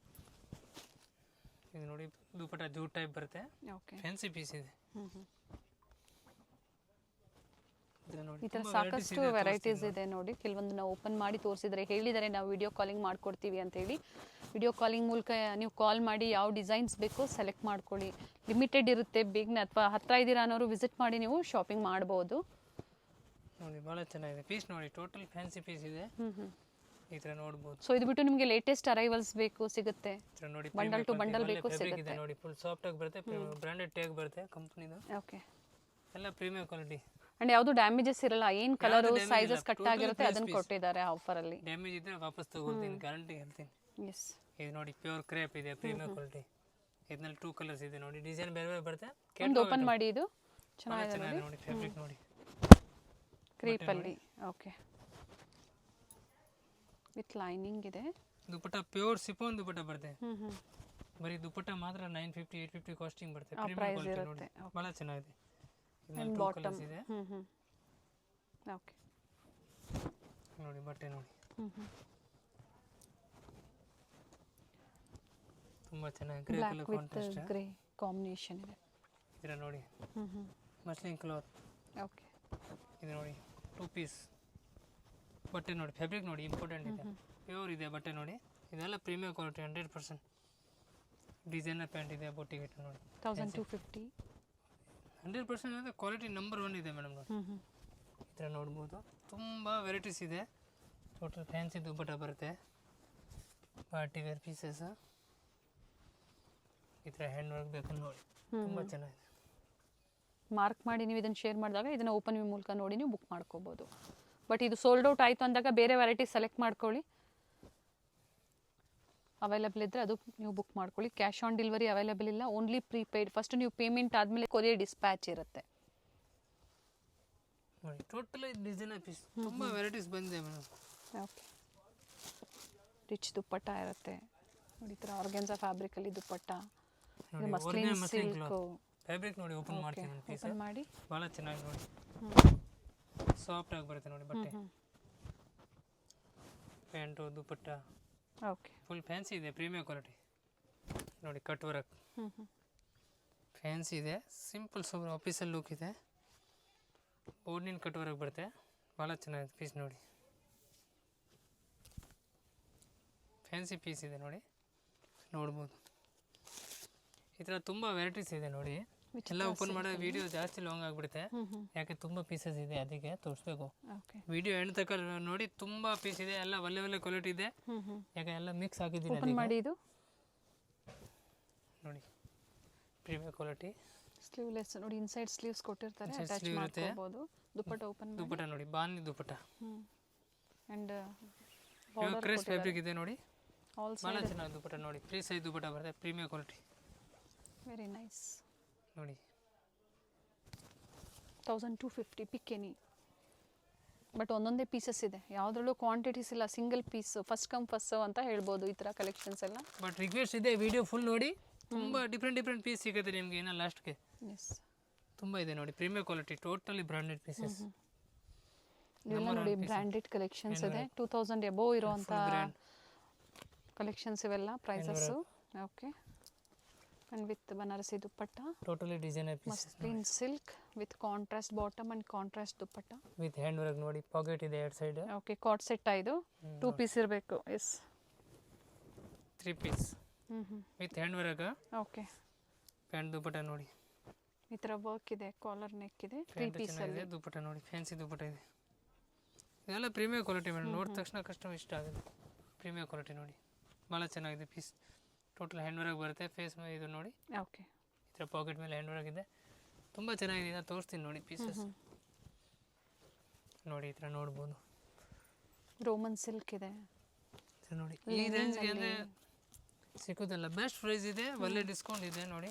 ಇದು ನೋಡಿ ದುಪ್ಪಟ್ಟ ಜೂಟ್ ಟೈಪ್ ಬರುತ್ತೆ. ಓಕೆ. ಫ್ಯಾನ್ಸಿ ಪೀಸ್ ಇದೆ. ಈ ಥರ ಸಾಕಷ್ಟು ವೆರೈಟೀಸ್ ಇದೆ ನೋಡಿ. ಕೆಲವೊಂದು ನಾವು ಓಪನ್ ಮಾಡಿ ತೋರಿಸಿದರೆ ಹೇಳಿದ್ದಾರೆ, ನಾವು ವಿಡಿಯೋ ಕಾಲಿಂಗ್ ಮಾಡ್ಕೊಡ್ತೀವಿ ಅಂತೇಳಿ. ವಿಡಿಯೋ ಕಾಲಿಂಗ್ ಮೂಲಕ ನೀವು ಕಾಲ್ ಮಾಡಿ ಯಾವ ಡಿಸೈನ್ಸ್ ಬೇಕೋ ಸೆಲೆಕ್ಟ್ ಮಾಡ್ಕೊಳ್ಳಿ. ಲಿಮಿಟೆಡ್ ಇರುತ್ತೆ, ಬೇಗನೆ ಅಥವಾ ಹತ್ತಿರ ಇದ್ದೀರಾ ಅನ್ನೋರು ವಿಸಿಟ್ ಮಾಡಿ ನೀವು ಶಾಪಿಂಗ್ ಮಾಡ್ಬೋದು ನೋಡಿ. ಭಾಳ ಚೆನ್ನಾಗಿದೆ ಪೀಸ್ ನೋಡಿ, ಟೋಟಲ್ ಫ್ಯಾನ್ಸಿ ಪೀಸ್ ಇದೆ. ಈ ಥರ ನೋಡ್ಬೋದು. ಸೊ ಇದು ಬಿಟ್ಟು ನಿಮಗೆ ಲೇಟೆಸ್ಟ್ ಅರೈವಲ್ಸ್ ಬೇಕು ಸಿಗುತ್ತೆ ನೋಡಿ. ಬಂಡಲ್ ಟು ಬಂಡಲ್ ಬೇಕು ಸಿಗುತ್ತೆ ನೋಡಿ. ಫುಲ್ ಸಾಫ್ಟ್ ಆಗಿ ಬರುತ್ತೆ, ಬ್ರಾಂಡೆಡ್ ಟ್ಯಾಗ್ ಬರುತ್ತೆ ಕಂಪನಿದು. ಓಕೆ. ಎಲ್ಲ ಪ್ರೀಮಿಯಂ ಕ್ವಾಲಿಟಿ ಅಂಡ್ ಯಾವುದು ಡ್ಯಾಮೇಜಸ್ ಇರಲ್ಲ. ಏನು ಕಲರ್ ಸೈಜಸ್ ಕಟ್ ಆಗಿರುತ್ತೆ ಅದನ್ನ ಕೊಟ್ಟಿದ್ದಾರೆ ಆಫರ್ ಅಲ್ಲಿ. ಡ್ಯಾಮೇಜ್ ಇದ್ರೆ ವಾಪಸ್ ತಗೊಳ್ತೀನಿ, ಗ್ಯಾರಂಟಿ ಹೇಳ್ತೀನಿ. ಎಸ್. ಇದು ನೋಡಿ ಪ್ಯೂರ್ ಕ್ರೇಪ್ ಇದೆ, ಪ್ರೀಮಿಯಂ ಕ್ವಾಲಿಟಿ. ಇದರಲ್ಲಿ 2 ಕಲರ್ಸ್ ಇದೆ ನೋಡಿ. ಡಿಸೈನ್ ಬೇರೆ ಬೇರೆ ಬರುತ್ತೆ. ಒಂದು ಓಪನ್ ಮಾಡಿ, ಇದು ಚೆನ್ನಾಗಿದೆ ನೋಡಿ. ಫ್ಯಾಬ್ರಿಕ್ ನೋಡಿ, ಕ್ರೇಪ್ ಅಲ್ಲಿ. ಓಕೆ. ವಿತ್ ಲೈನಿಂಗ್ ಇದೆ. ದುಪ್ಪಟ್ಟ ಪ್ಯೂರ್ ಸಿಫಾನ್ ದುಪ್ಪಟ್ಟ ಬರುತ್ತೆ. ಬರೀ ದುಪ್ಪಟ್ಟ ಮಾತ್ರ 950 850 ಕಾಸ್ಟಿಂಗ್ ಬರುತ್ತೆ. ಪ್ರೀಮಿಯಂ ಕ್ವಾಲಿಟಿ ನೋಡಿ, ಭಾಳ ಚೆನ್ನಾಗಿದೆ. ಇದರಲ್ಲಿ 2 ಕಲರ್ಸ್ ಇದೆ. ಓಕೆ. ನೋಡಿ ಬಟ್ಟೆ ನೋಡಿ, ತುಂಬ ಚೆನ್ನಾಗಿ grey colour contrast, grey combination ಇದೆ. ಇದರ ನೋಡಿ ಮಸ್ಲಿನ್ ಕ್ಲಾತ್. ಓಕೆ. ಇದು ನೋಡಿ 2 ಪೀಸ್ ಬಟ್ಟೆ ನೋಡಿ. ಫ್ಯಾಬ್ರಿಕ್ ನೋಡಿ, ಇಂಪಾರ್ಟೆಂಟ್ ಇದೆ, ಪ್ಯೂರ್ ಇದೆ ಬಟ್ಟೆ ನೋಡಿ. ಇದೆಲ್ಲ ಪ್ರೀಮಿಯಂ ಕ್ವಾಲಿಟಿ 100%. ಡಿಸೈನರ್ ಪ್ಯಾಂಟ್ ಇದೆ, ಬೊಟ್ಟಿಗೆ ನೋಡಿ 1250. 100% ಅಂದರೆ ಕ್ವಾಲಿಟಿ ನಂಬರ್ 1 ಇದೆ ಮೇಡಮ್ ನೋಡಿ. ಈ ಥರ ನೋಡ್ಬೋದು, ತುಂಬ ವೆರೈಟೀಸ್ ಇದೆ. ಟೋಟಲ್ ಫ್ಯಾನ್ಸಿ ದುಪ್ಪಟ್ಟ ಬರುತ್ತೆ, ಪಾರ್ಟಿ ವೇರ್ ಪೀಸಸ್. ಈ ಥರ ಹ್ಯಾಂಡ್ ವರ್ಕ್ ಬೇಕು ನೋಡಿ, ತುಂಬ ಚೆನ್ನಾಗಿದೆ. ಮಾರ್ಕ್ ಮಾಡಿ ನೀವು ಇದನ್ನು ಶೇರ್ ಮಾಡಿದಾಗ ಇದನ್ನು ಓಪನ್ ವ್ಯೂ ಮೂಲಕ ನೋಡಿ ನೀವು ಬುಕ್ ಮಾಡ್ಕೋಬೋದು. ಬಟ್ ಇದು ಸೋಲ್ಡ್ ಔಟ್ ಆಯಿತು ಅಂದಾಗ ಬೇರೆ ವೆರೈಟಿ ಸೆಲೆಕ್ಟ್ ಮಾಡ್ಕೊಳ್ಳಿ. ಅವೈಲೇಬಲ್ ಇದ್ದರೆ ಅದು ನೀವು ಬುಕ್ ಮಾಡ್ಕೊಳ್ಳಿ. ಕ್ಯಾಶ್ ಆನ್ ಡೆಲಿವರಿ ಅವೈಲೇಬಲ್ ಇಲ್ಲ, ಓನ್ಲಿ ಪ್ರೀಪೇಯ್ಡ್. ಫಸ್ಟ್ ನೀವು ಪೇಮೆಂಟ್ ಆದಮೇಲೆ ಕೊರಿಯರ್ ಡಿಸ್ಪ್ಯಾಚ್ ಇರುತ್ತೆ. ನೋಡಿ ಟೋಟಲ್ ಡಿಸೈನರ್ ಪೀಸ್, ತುಂಬ ವೆರೈಟೀಸ್ ಬಂದಿದೆ ಮೇಡಮ್. ಓಕೆ. ರಿಚ್ ದುಪ್ಪಟ್ಟ ಇರುತ್ತೆ ನೋಡಿ. ಈ ಥರ ಆರ್ಗೆನ್ಸಾ ಫ್ಯಾಬ್ರಿಕಲ್ಲಿ ದುಪ್ಪಟ್ಟ, ಮಸ್ಲಿನ್ ಸಿಲ್ಕ್ ಫ್ಯಾಬ್ರಿಕ್ ನೋಡಿ. ಓಪನ್ ಮಾಡ್ತೀನಿ ಪೀಸ್ ಮಾಡಿ, ಭಾಳ ಚೆನ್ನಾಗಿ ನೋಡಿ, ಸಾಫ್ಟ್ ಆಗಿ ಬರುತ್ತೆ ನೋಡಿ ಬಟ್ಟೆ. ಪ್ಯಾಂಟು ದುಪ್ಪಟ್ಟ ಓಕೆ. ಫುಲ್ ಫ್ಯಾನ್ಸಿ ಇದೆ, ಪ್ರೀಮಿಯಂ ಕ್ವಾಲಿಟಿ ನೋಡಿ. ಕಟ್ ವರ್ಕ್ ಫ್ಯಾನ್ಸಿ ಇದೆ, ಸಿಂಪಲ್ ಸೂಪರ್ ಆಫೀಸಲ್ ಲುಕ್ ಇದೆ. ಓಡ್ನಿನ ಕಟ್ ವರ್ಕ್ ಬರುತ್ತೆ, ಭಾಳ ಚೆನ್ನಾಗಿದೆ ಪೀಸ್ ನೋಡಿ. ಫ್ಯಾನ್ಸಿ ಪೀಸ್ ಇದೆ ನೋಡಿ, ನೋಡ್ಬೋದು. ಈ ಥರ ತುಂಬ ವೆರೈಟೀಸ್ ಇದೆ ನೋಡಿ. ಎಲ್ಲ ಓಪನ್ ಮಾಡೋ ವಿಡಿಯೋ ಜಾಸ್ತಿ ಲಾಂಗ್ ಆಗಿಬಿಡುತ್ತೆ, ಯಾಕೆ ತುಂಬ ಪೀಸಸ್ ಇದೆ, ಅದಕ್ಕೆ ತೋರಿಸ್ಬೇಕು. ಓಕೆ. ವಿಡಿಯೋ ಎಂಡ್ ತನಕ ನೋಡಿ, ತುಂಬ ಪೀಸ್ ಇದೆ, ಎಲ್ಲ ಒಳ್ಳೆ ಒಳ್ಳೆ ಕ್ವಾಲಿಟಿ ಇದೆ. ಯಾಕೆ ಎಲ್ಲ ಮಿಕ್ಸ್ ಆಗಿದ್ದೀನಿ ಓಪನ್ ಮಾಡಿ. ಇದು ನೋಡಿ ಪ್ರೀಮಿಯರ್ ಕ್ವಾಲಿಟಿ. ಸ್ಲೀವ್ಲೆಸ್ ನೋಡಿ, ಇನ್ಸೈಡ್ ಸ್ಲೀವ್ಸ್ ಕೊಟ್ಟಿರ್ತಾರೆ, Inside ಅಟ್ಯಾಚ್ sleeve ಇರುತ್ತೆ. ಮಾಡ್ಕೋಬಹುದು. ದುಪ್ಪಟ್ಟ ಓಪನ್ ಮಾಡಿ. ದುಪ್ಪಟ ನೋಡಿ, ಬಾನಿ ದುಪ್ಪಟ. ಅಂಡ್ ಇವಾಗ ಕ್ರೇಸ್ ಫ್ಯಾಬ್ರಿಕ್ ಇದೆ ನೋಡಿ, ಆಲ್ ಭಾಳ ಚೆನ್ನಾಗಿ ದುಪ್ಪಟ ನೋಡಿ. 3 ಸೈಜ್ ದುಪ್ಪಟ ಬರುತ್ತೆ, ಪ್ರೀಮಿಯರ್ ಕ್ವಾಲಿಟಿ ವೆರಿ ನೈಸ್. ನೋಡಿ. 1250 ಪಿಕ್ ಎನಿ. ಬಟ್ ಒಂದೊಂದೇ ಪೀಸಸ್ ಇದೆ, ಯಾವುದ್ರಲ್ಲೂ ಕ್ವಾಂಟಿಟೀಸ್ ಇಲ್ಲ, single piece, first come first serve ಅಂತ ಹೇಳ್ಬೋದು ಈ ಥರ ಕಲೆಕ್ಷನ್ಸ್ ಎಲ್ಲ. ಬಟ್ ರಿಕ್ವೆಸ್ಟ್ ಇದೆ, ವಿಡಿಯೋ ಫುಲ್ ನೋಡಿ, ತುಂಬ ಡಿಫ್ರೆಂಟ್ ಪೀಸ್ ಸಿಗುತ್ತೆ ನಿಮಗೆ ಇನ್ನು ಲಾಸ್ಟ್ಗೆ. ಎಸ್, ತುಂಬ ಇದೆ ನೋಡಿ, premier quality, totally branded pieces. ಇವೆಲ್ಲ ನೋಡಿ ಬ್ರ್ಯಾಂಡೆಡ್ ಕಲೆಕ್ಷನ್ಸ್ ಇದೆ. 2000 ಎಬೋವ್ ಇರೋವಂಥ ಕಲೆಕ್ಷನ್ಸ್ ಇವೆಲ್ಲ prices. Okay. And with Banarasi dupatta, totally designer pieces, muslin silk with contrast bottom and contrast dupatta with hand work ನೋಡಿ, ಪಾಕೆಟ್ ಇದೆ 2 ಸೈಡ್. ಓಕೆ. ಕಾಟ್ set ಇದು 2 piece ಇರಬೇಕು. Yes, 3 piece with hand work. Okay. Pant dupatta ನೋಡಿ, ಈ ಥರ work ಇದೆ, collar neck ಇದೆ, 3 piece ಅಲ್ಲಿ. ದುಪ್ಪಟ ನೋಡಿ, ಫ್ಯಾನ್ಸಿ ದುಪ್ಪಟ ಇದೆ. ಇದೆಲ್ಲ ಪ್ರೀಮಿಯರ್ ಕ್ವಾಲಿಟಿ ಮೇಡಮ್, ನೋಡಿದ ತಕ್ಷಣ ಕಸ್ಟಮರ್ ಇಷ್ಟ ಆಗುತ್ತೆ. ಪ್ರೀಮಿಯರ್ ಕ್ವಾಲಿಟಿ ನೋಡಿ, ಭಾಳ ಚೆನ್ನಾಗಿದೆ ಪೀಸ್. ಟೋಟಲ್ ಹ್ಯಾಂಡ್ ವರ್ಕ್ ಬರುತ್ತೆ, ಫೇಸ್ ಮೇಲೆ ಇದು ನೋಡಿ. ಓಕೆ. ಈ ಥರ ಪಾಕೆಟ್ ಮೇಲೆ ಹ್ಯಾಂಡ್ ವರ್ಕ್ ಇದೆ, ತುಂಬ ಚೆನ್ನಾಗಿದೆ. ನಾನು ತೋರಿಸ್ತೀನಿ ನೋಡಿ ಪೀಸಸ್ ನೋಡಿ, ಈ ಥರ ನೋಡ್ಬೋದು. ರೋಮನ್ ಸಿಲ್ಕ್ ಇದೆ ನೋಡಿ, ಈ ರೇಂಜ್ಗೆ ಅಂದರೆ ಸಿಗೋದಿಲ್ಲ, ಬೆಸ್ಟ್ ಪ್ರೈಸ್ ಇದೆ, ಒಳ್ಳೆ ಡಿಸ್ಕೌಂಟ್ ಇದೆ ನೋಡಿ.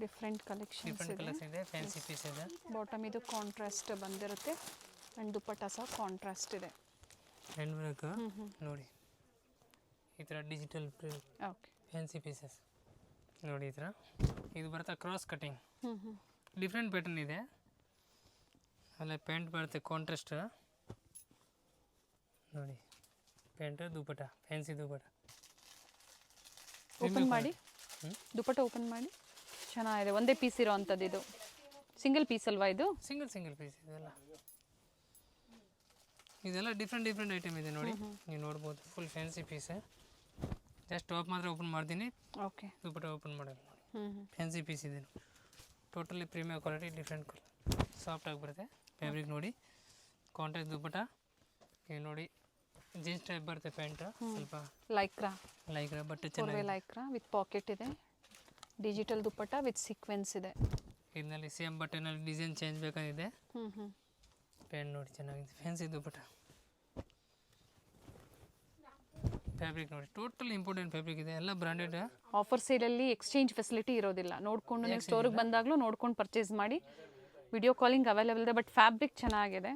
ಡಿಫ್ರೆಂಟ್ ಕಲೆಕ್ಷನ್ಸ್ ಇದೆ. ಕಲರ್ಸ್ ಇದೆ, ಫ್ಯಾನ್ಸಿ ಪೀಸ್ ಇದೆ. ಬಾಟಮ್ ಇದು ಕಾಂಟ್ರಾಸ್ಟ್ ಬಂದಿರುತ್ತೆ ಆ್ಯಂಡ್ ದುಪ್ಪಟ್ಟ ಸಹ ಕಾಂಟ್ರಾಸ್ಟ್ ಇದೆ. ಹ್ಯಾಂಡ್ ವರ್ಕ್ ನೋಡಿ, ಈ ಥರ ಡಿಜಿಟಲ್ ಓಕೆ. ಫ್ಯಾನ್ಸಿ ಪೀಸಸ್ ನೋಡಿ. ಈ ಥರ ಇದು ಬರ್ತಾ ಕ್ರಾಸ್ ಕಟಿಂಗ್, ಡಿಫ್ರೆಂಟ್ ಪ್ಯಾಟರ್ನ್ ಇದೆ. ಅಲ್ಲ ಪ್ಯಾಂಟ್ ಬರುತ್ತೆ ಕಾಂಟ್ರಾಸ್ಟ್ ನೋಡಿ, pant dupatta, fancy dupatta. Open ಮಾಡಿ, ದುಪ್ಪಟ್ಟ ಓಪನ್ ಮಾಡಿ. ಚೆನ್ನಾಗಿದೆ, ಒಂದೇ ಪೀಸ್ ಇರೋ ಅಂಥದ್ದು. ಇದು ಸಿಂಗಲ್ ಪೀಸ್ ಅಲ್ವಾ? ಇದು ಸಿಂಗಲ್ ಪೀಸ್ ಇದೆಲ್ಲ ಡಿಫ್ರೆಂಟ್ ಐಟಮ್ ಇದೆ ನೋಡಿ, ನೀವು ನೋಡ್ಬೋದು. Full fancy piece. Just top ಮಾತ್ರ ಓಪನ್ ಮಾಡ್ತೀನಿ, ಓಕೆ. ದುಪ್ಪಟ ಓಪನ್ ಮಾಡಲ್ಲ ನೋಡಿ. ಫ್ಯಾನ್ಸಿ ಪೀಸ್ ಇದೆ, totally premier quality, different colour, ಸಾಫ್ಟಾಗಿ ಬರುತ್ತೆ. ಫ್ಯಾಬ್ರಿಕ್ ನೋಡಿ, ಕಾಂಟ್ರಾಸ್ಟ್ ದುಪ್ಪಟ. ಈಗ ನೋಡಿ ಜೀನ್ಸ್ ಟೈಪ್ ಬರುತ್ತೆ ಪ್ಯಾಂಟ್, ಸ್ವಲ್ಪ ಲೈಕ್ರಾ ಬಟ್ಟೆ ಚೆನ್ನಾಗಿ. ಲೈಕ್ರಾ ವಿತ್ ಪಾಕೆಟ್ ಇದೆ, ಡಿಜಿಟಲ್ ದುಪ್ಪಟ್ಟ ವಿತ್ ಸೀಕ್ವೆನ್ಸ್ ಇದೆ. ಇದರಲ್ಲಿ ಸೇಮ್ ಬಟ್ಟೆನಲ್ಲಿ ಡಿಸೈನ್ ಚೇಂಜ್ ಬೇಕಾಗಿದೆ. ಪ್ಯಾಂಟ್ ನೋಡಿ ಚೆನ್ನಾಗಿದೆ, ಫ್ಯಾನ್ಸಿ ದುಪ್ಪಟ್ಟ. ಫ್ಯಾಬ್ರಿಕ್ ನೋಡಿ, ಟೋಟಲ್ ಇಂಪಾರ್ಟೆಂಟ್ ಫ್ಯಾಬ್ರಿಕ್ ಇದೆ, ಎಲ್ಲ ಬ್ರಾಂಡೆಡ್. ಆಫರ್ ಸೇಲಲ್ಲಿ ಎಕ್ಸ್ಚೇಂಜ್ ಫೆಸಿಲಿಟಿ ಇರೋದಿಲ್ಲ, ನೋಡಿಕೊಂಡು ನೀವು ಸ್ಟೋರಿಗೆ ಬಂದಾಗಲೂ ನೋಡ್ಕೊಂಡು ಪರ್ಚೇಸ್ ಮಾಡಿ. ವಿಡಿಯೋ ಕಾಲಿಂಗ್ ಅವೈಲೇಬಲ್ ಇದೆ, ಬಟ್ ಫ್ಯಾಬ್ರಿಕ್ ಚೆನ್ನಾಗಿದೆ.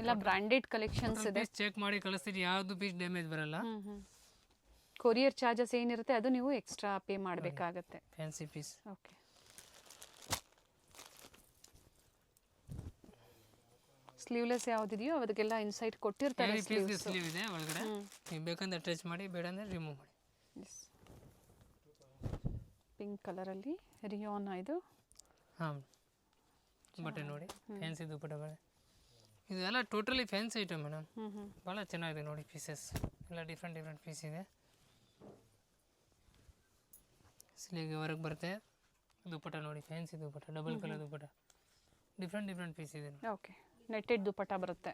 ಎಲ್ಲ ಬ್ರಾಂಡೆಡ್ ಕಲೆಕ್ಷನ್ಸ್ ಇದೆ. ಚೆಕ್ ಮಾಡಿ ಕಳಿಸ್ತೀರಿ, ಯಾವುದು ಪೀಸ್ ಡ್ಯಾಮೇಜ್ ಬರಲ್ಲ. ಕೊರಿಯರ್ ಚಾರ್ಜಸ್ ಏನಿರುತ್ತೆ ಅದು ನೀವು ಎಕ್ಸ್ಟ್ರಾ ಪೇ ಮಾಡಬೇಕಾಗತ್ತೆ. Fancy piece. ಓಕೆ. ಸ್ಲೀವ್ಲೆಸ್ ಯಾವುದಿದೆಯೋ ಅದಕ್ಕೆಲ್ಲ ಇನ್ಸೈಡ್ ಕೊಟ್ಟಿರ್ತಾರೆ. ಸ್ಲೀವ್ ಇದೆ ಒಳಗಡೆ, ನೀವು ಬೇಕಂದ್ರೆ ಅಟ್ಯಾಚ್ ಮಾಡಿ, ಬೇಡ ಅಂದರೆ ರಿಮೂವ್ ಮಾಡಿ. ಪಿಂಕ್ ಕಲರಲ್ಲಿ ರಿಯಾನ್ ಇದು. ಹಾಂ, ಬಟ್ಟೆ ನೋಡಿ, ಫ್ಯಾನ್ಸಿ ದುಪ್ಪಟ್ಟ ಬಳೆ. ಇದೆಲ್ಲ ಟೋಟಲಿ ಫ್ಯಾನ್ಸಿ ಐಟಮ್ ಮೇಡಮ್, ಭಾಳ ಚೆನ್ನಾಗಿದೆ ನೋಡಿ ಪೀಸಸ್ ಎಲ್ಲ. ಡಿಫ್ರೆಂಟ್ ಪೀಸ್ ಇದೆ. ಸ್ಲೀವ್ಗೆ ವರ್ಕ್ ಬರುತ್ತೆ, ದುಪ್ಪಟ್ಟ ನೋಡಿ, fancy dupatta, double colour dupatta, different piece ಇದೆ. ಓಕೆ. ನೆಟ್ಟೆಡ್ ದುಪ್ಪಟ್ಟ ಬರುತ್ತೆ.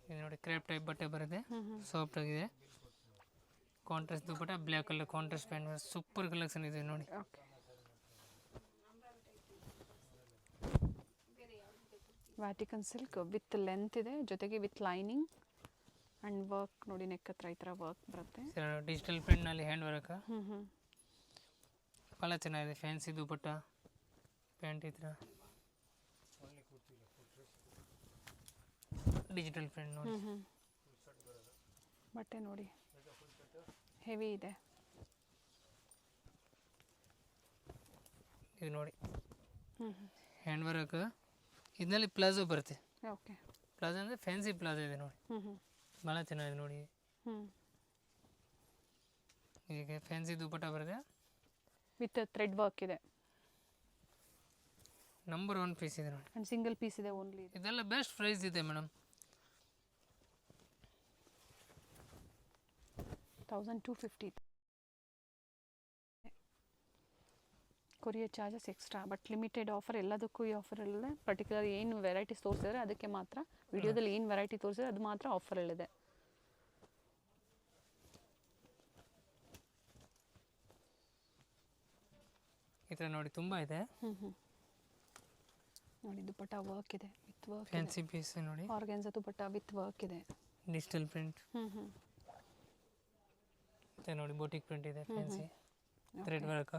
ಇದು ನೋಡಿ, ಕ್ರೇಪ್ ಟೈಪ್ ಬಟ್ಟೆ ಬರುತ್ತೆ, ಸಾಫ್ಟ್ ಆಗಿದೆ. Contrast dupatta, black colour contrast pant, super collection ಇದೆ ನೋಡಿ. Okay. Vatican silk with length ಇದೆ, ಜೊತೆಗೆ ವಿತ್ ಲೈನಿಂಗ್ ಆ್ಯಂಡ್ ವರ್ಕ್ ನೋಡಿ, ನೆಕ್ ಹತ್ರ ಈ ಥರ ವರ್ಕ್ ಬರುತ್ತೆ. ಡಿಜಿಟಲ್ ಪ್ರಿಂಟ್ನಲ್ಲಿ ಹ್ಯಾಂಡ್ ವರ್ಕ್, ಭಾಳ ಚೆನ್ನಾಗಿದೆ. ಫ್ಯಾನ್ಸಿ ದುಪ್ಪಟ್ಟ, ಪ್ಯಾಂಟ್ ಈ ಥರ ಡಿಜಿಟಲ್ ಪ್ರಿಂಟ್ ನೋಡಿ. ಬಟ್ಟೆ ನೋಡಿ ಹೆವಿ ಇದೆ. ಇದು ನೋಡಿ ಹ್ಯಾಂಡ್ ವರ್ಕ್, ಇದರಲ್ಲಿ ಪ್ಲಾಜೋ ಬರುತ್ತೆ. ಓಕೆ. ಪ್ಲಾಜೋ ಅಂದರೆ ಫ್ಯಾನ್ಸಿ ಪ್ಲಾಜೋ ಇದೆ ನೋಡಿ, ಭಾಳ ಚೆನ್ನಾಗಿದೆ ನೋಡಿ. ಈಗ ಫ್ಯಾನ್ಸಿ ದುಪ್ಪಟ್ಟ ಬರುತ್ತೆ ವಿತ್ ಥ್ರೆಡ್ ವರ್ಕ್ ಇದೆ. ನಂಬರ್ 1 ಪೀಸ್ ಇದೆ ನೋಡಿ. ಆ್ಯಂಡ್ ಸಿಂಗಲ್ ಪೀಸ್ ಇದೆ ಓನ್ಲಿ. ಇದೆಲ್ಲ ಬೆಸ್ಟ್ ಪ್ರೈಸ್ ಇದೆ madam. 1250. Courier charges extra, but limited offer. ಎಲ್ಲದಕ್ಕೂ ಈ ಆಫರಲ್ಲೇ ಪರ್ಟಿಕ್ಯುಲರ್ ಏನು ವೆರೈಟೀಸ್ ತೋರಿಸಿದ್ರೆ ಅದಕ್ಕೆ ಮಾತ್ರ, ವಿಡಿಯೋದಲ್ಲಿ ಏನು ವೆರೈಟಿ ತೋರಿಸಿದ್ರೆ ಅದು ಮಾತ್ರ ಆಫರಲ್ಲಿದೆ. ಈ ಥರ ನೋಡಿ ತುಂಬ ಇದೆ. ನೋಡಿ ದುಪಟ್ಟ ವರ್ಕ್ ಇದೆ, ವಿತ್ ವರ್ಕ್, ಫ್ಯಾನ್ಸಿ ಪೀಸ್ ನೋಡಿ, ಆರ್ಗನ್ಸಾ ದುಪಟ್ಟ ವಿತ್ ವರ್ಕ್ ಇದೆ, ಡಿಜಿಟಲ್ ಪ್ರಿಂಟ್. ಮತ್ತೆ ನೋಡಿ ಬೋಟಿಕ್ ಪ್ರಿಂಟ್ ಇದೆ, fancy thread work.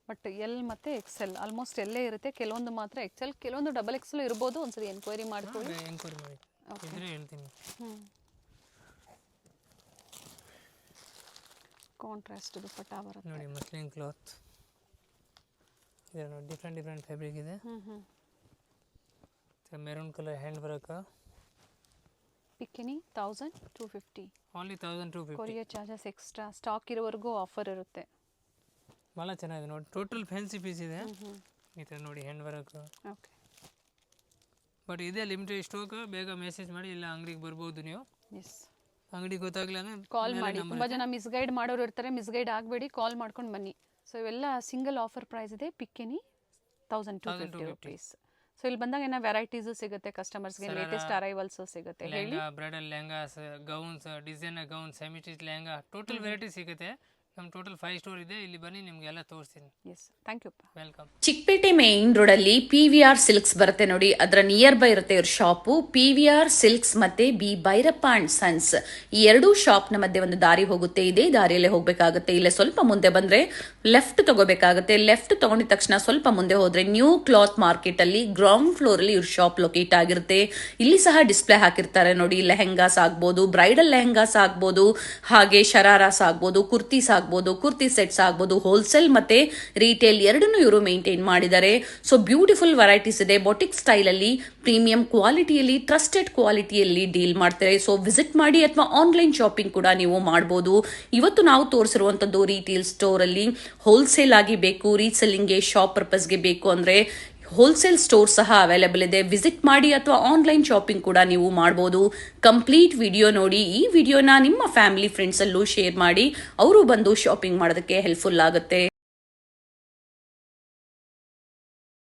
But L ಮತ್ತು ಎಕ್ಸೆಲ್ ಆಲ್ಮೋಸ್ಟ್ ಎಲ್ಲೇ ಇರುತ್ತೆ. ಕೆಲವೊಂದು ಮಾತ್ರ ಎಕ್ಸೆಲ್, ಕೆಲವೊಂದು ಡಬಲ್ ಎಕ್ಸೆಲ್ ಇರ್ಬೋದು. ಒಂದ್ಸರಿ ಎನ್ಕ್ವೈರಿ ಮಾಡ್ಕೊಳ್ಳಿ. ಎನ್ಕ್ವೈರಿ ಮಾಡಿ ಇದ್ರೆ ಹೇಳ್ತೀನಿ. ಕಾಂಟ್ರಾಸ್ಟ್ ದುಪಟ್ಟ ಬರುತ್ತೆ ನೋಡಿ, ಮಸ್ಲಿನ್ ಕ್ಲಾತ್ ಇದೆ ನೋಡಿ, ಡಿಫ್ರೆಂಟ್ ಫ್ಯಾಬ್ರಿಕ್ ಇದೆ. Maroon colour hand work. ಪಿಕ್ಕಿನಿ 1250, only 1250. Courier charges extra. Stock ಇರೋವರೆಗೂ ಆಫರ್ ಇರುತ್ತೆ. ಭಾಳ ಚೆನ್ನಾಗಿದೆ ನೋಡಿ, ಟೋಟಲ್ ಫ್ಯಾನ್ಸಿ ಪೀಸ್ ಇದೆ. ಈ ಥರ ನೋಡಿ ಹ್ಯಾಂಡ್ ವರ್ಕ್. ಓಕೆ, ಬಟ್ ಇದೇ ಲಿಮಿಟೆಡ್ ಸ್ಟಾಕ್. ಬೇಗ ಮೆಸೇಜ್ ಮಾಡಿ, ಇಲ್ಲ ಅಂಗಡಿಗೆ ಬರ್ಬೋದು ನೀವು. ಎಸ್, ಅಂಗಡಿ ಗೊತ್ತಾಗಲಿಲ್ಲ ಅಂದರೆ ಕಾಲ್ ಮಾಡಿ. ತುಂಬ ಜನ ಮಿಸ್ಗೈಡ್ ಮಾಡೋರು ಇರ್ತಾರೆ, ಮಿಸ್ಗೈಡ್ ಆಗಬೇಡಿ, ಕಾಲ್ ಮಾಡ್ಕೊಂಡು ಬನ್ನಿ. ಸೊ ಇವೆಲ್ಲ ಸಿಂಗಲ್ ಆಫರ್ ಪ್ರೈಸ್ ಇದೆ. ಪಿಕ್ಕಿನಿ 1250 ರುಪೀಸ್. ಸೊ ಇಲ್ಲಿ ಬಂದಾಗ ಏನೋ ವೆರೈಟೀಸು ಸಿಗುತ್ತೆ ಕಸ್ಟಮರ್ಸ್ಗೆ, ಲೇಟೆಸ್ಟ್ ಅರೈವಲ್ಸು ಸಿಗುತ್ತೆ. ಹೇಳಿ, bridal lehengas, gowns, designer gown, semi stitch lehenga, total variety ಸಿಗುತ್ತೆ. ನಮ್ಮ ಟೋಟಲ್ 5 ಸ್ಟೋರ್ ಇದೆ. ಇಲ್ಲಿ ಬನ್ನಿ, ನಿಮಗೆಲ್ಲ ತೋರಿಸ್ತೀನಿ. Yes, thank you. Welcome. Chickpet main ರೋಡಲ್ಲಿ PVR ಸಿಲ್ಕ್ಸ್ ಬರುತ್ತೆ ನೋಡಿ, ಅದರ ನಿಯರ್ ಬೈ ಇರುತ್ತೆ ಇವ್ರ ಶಾಪು. PVR ಸಿಲ್ಕ್ಸ್ ಮತ್ತೆ ಬಿ ಭೈರಪ್ಪ ಅಂಡ್ ಸನ್ಸ್, ಈ ಎರಡೂ ಶಾಪ್ನ ಮಧ್ಯೆ ಒಂದು ದಾರಿ ಹೋಗುತ್ತೆ. ಇದೇ ದಾರಿಯಲ್ಲೇ ಹೋಗಬೇಕಾಗುತ್ತೆ. ಇಲ್ಲೇ ಸ್ವಲ್ಪ ಮುಂದೆ ಬಂದ್ರೆ ಲೆಫ್ಟ್ ತಗೋಬೇಕಾಗುತ್ತೆ. ಲೆಫ್ಟ್ ತಗೊಂಡಿದ ತಕ್ಷಣ ಸ್ವಲ್ಪ ಮುಂದೆ ಹೋದ್ರೆ ನ್ಯೂ ಕ್ಲಾತ್ ಮಾರ್ಕೆಟ್ ಅಲ್ಲಿ ಗ್ರೌಂಡ್ ಫ್ಲೋರ್ ಅಲ್ಲಿ ಇವ್ರ ಶಾಪ್ ಲೊಕೇಟ್ ಆಗಿರುತ್ತೆ. ಇಲ್ಲಿ ಸಹ ಡಿಸ್ಪ್ಲೇ ಹಾಕಿರ್ತಾರೆ ನೋಡಿ, ಲೆಹೆಂಗಾಸ್ ಆಗ್ಬೋದು, ಬ್ರೈಡಲ್ ಲೆಹೆಂಗಾಸ್ ಆಗ್ಬೋದು, ಹಾಗೆ ಶರಾರಾಸ್ ಆಗ್ಬೋದು, ಕುರ್ತೀಸ್ ಆಗ್ಬೋದು, ಕುರ್ತಿ ಸೆಟ್ಸ್ ಆಗ್ಬೋದು. ಹೋಲ್ಸೇಲ್ ಮತ್ತೆ ರಿಟೇಲ್ ಎರಡನ್ನೂ ಇವರು ಮೇಂಟೈನ್ ಮಾಡಿದ್ದಾರೆ. ಸೊ ಬ್ಯೂಟಿಫುಲ್ ವೆರೈಟೀಸ್ ಇದೆ. ಬೊಟಿಕ್ ಸ್ಟೈಲ್ ಅಲ್ಲಿ ಪ್ರೀಮಿಯಂ ಕ್ವಾಲಿಟಿಯಲ್ಲಿ, ಟ್ರಸ್ಟೆಡ್ ಕ್ವಾಲಿಟಿಯಲ್ಲಿ ಡೀಲ್ ಮಾಡ್ತಾರೆ. ಸೊ ವಿಸಿಟ್ ಮಾಡಿ, ಅಥವಾ ಆನ್ಲೈನ್ ಶಾಪಿಂಗ್ ಕೂಡ ನೀವು ಮಾಡಬಹುದು. ಇವತ್ತು ನಾವು ತೋರಿಸಿರುವಂತದ್ದು ರಿಟೇಲ್ ಸ್ಟೋರ್ ಅಲ್ಲಿ ಹೋಲ್ಸೇಲ್ ಆಗಿ ಬೇಕು, ರೀಸೆಲ್ಲಿಂಗ್ಗೆ, ಶಾಪ್ ಪರ್ಪಸ್ಗೆ ಬೇಕು ಅಂದ್ರೆ ಹೋಲ್ಸೇಲ್ ಸ್ಟೋರ್ ಸಹ ಅವೈಲೇಬಲ್ ಇದೆ. ವಿಸಿಟ್ ಮಾಡಿ, ಅಥವಾ ಆನ್ಲೈನ್ ಶಾಪಿಂಗ್ ಕೂಡ ನೀವು ಮಾಡಬಹುದು. ಕಂಪ್ಲೀಟ್ ವಿಡಿಯೋ ನೋಡಿ. ಈ ವಿಡಿಯೋನ ನಿಮ್ಮ ಫ್ಯಾಮಿಲಿ ಫ್ರೆಂಡ್ಸ್ ಅಲ್ಲೂ ಶೇರ್ ಮಾಡಿ, ಅವರು ಬಂದು ಶಾಪಿಂಗ್ ಮಾಡೋದಕ್ಕೆ ಹೆಲ್ಪ್ಫುಲ್ ಆಗುತ್ತೆ.